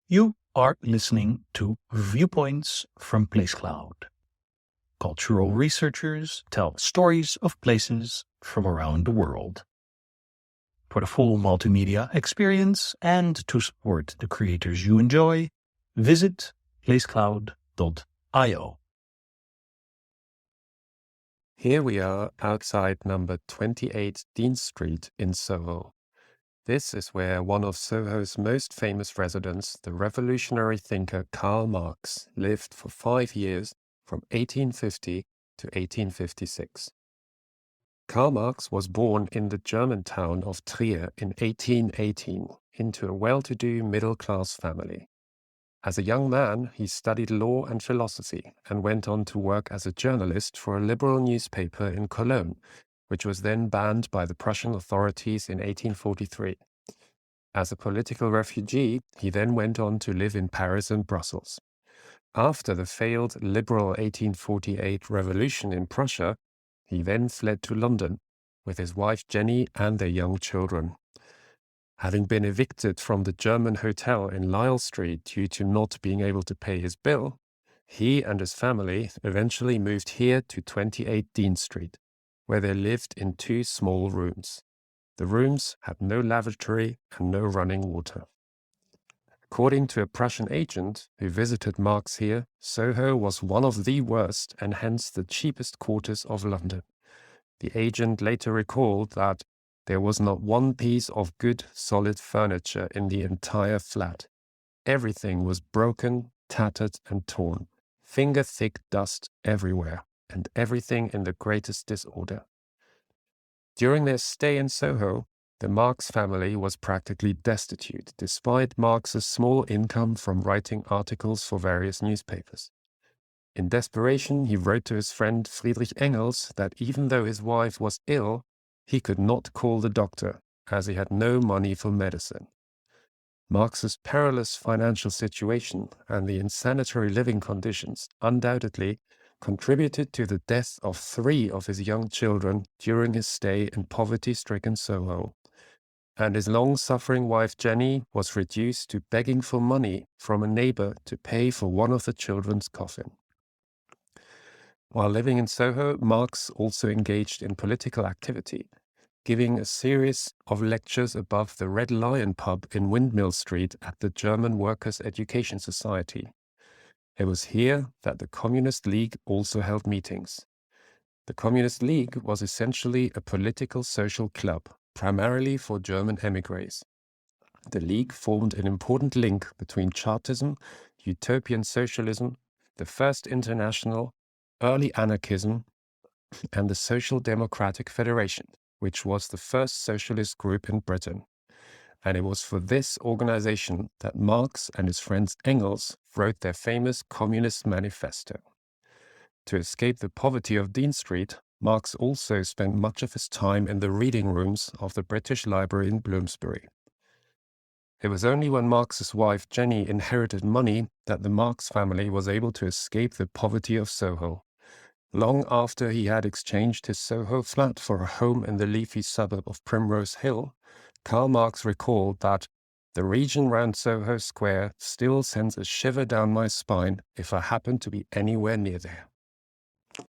You are listening to Viewpoints from PlaceCloud. Cultural researchers tell stories of places from around the world. For the full multimedia experience and to support the creators you enjoy, visit placecloud.io. Here we are outside number 28 Dean Street in Soho. This is where one of Soho's most famous residents, the revolutionary thinker Karl Marx, lived for 5 years from 1850 to 1856. Karl Marx was born in the German town of Trier in 1818 into a well-to-do middle-class family. As a young man, he studied law and philosophy and went on to work as a journalist for a liberal newspaper in Cologne, which was then banned by the Prussian authorities in 1843. As a political refugee, he then went on to live in Paris and Brussels. After the failed liberal 1848 revolution in Prussia, he then fled to London with his wife Jenny and their young children. Having been evicted from the German hotel in Lisle Street due to not being able to pay his bill, he and his family eventually moved here to 28 Dean Street, where they lived in 2 small rooms. The rooms had no lavatory and no running water. According to a Prussian agent who visited Marx here, Soho was one of the worst and hence the cheapest quarters of London. The agent later recalled that there was not one piece of good, solid furniture in the entire flat. Everything was broken, tattered, and torn. Finger-thick dust everywhere, and everything in the greatest disorder. During their stay in Soho, the Marx family was practically destitute, despite Marx's small income from writing articles for various newspapers. In desperation, he wrote to his friend Friedrich Engels that even though his wife was ill, he could not call the doctor, as he had no money for medicine. Marx's perilous financial situation and the insanitary living conditions undoubtedly contributed to the death of 3 of his young children during his stay in poverty-stricken Soho, and his long-suffering wife Jenny was reduced to begging for money from a neighbor to pay for one of the children's coffin. While living in Soho, Marx also engaged in political activity, giving a series of lectures above the Red Lion pub in Windmill Street at the German Workers' Education Society. It was here that the Communist League also held meetings. The Communist League was essentially a political social club, primarily for German émigrés. The League formed an important link between Chartism, utopian socialism, the First International, early anarchism, and the Social Democratic Federation, which was the first socialist group in Britain. And it was for this organization that Marx and his friend Engels wrote their famous Communist Manifesto. To escape the poverty of Dean Street, Marx also spent much of his time in the reading rooms of the British Library in Bloomsbury. It was only when Marx's wife Jenny inherited money that the Marx family was able to escape the poverty of Soho. Long after he had exchanged his Soho flat for a home in the leafy suburb of Primrose Hill, Karl Marx recalled that the region round Soho Square still sends a shiver down my spine if I happen to be anywhere near there.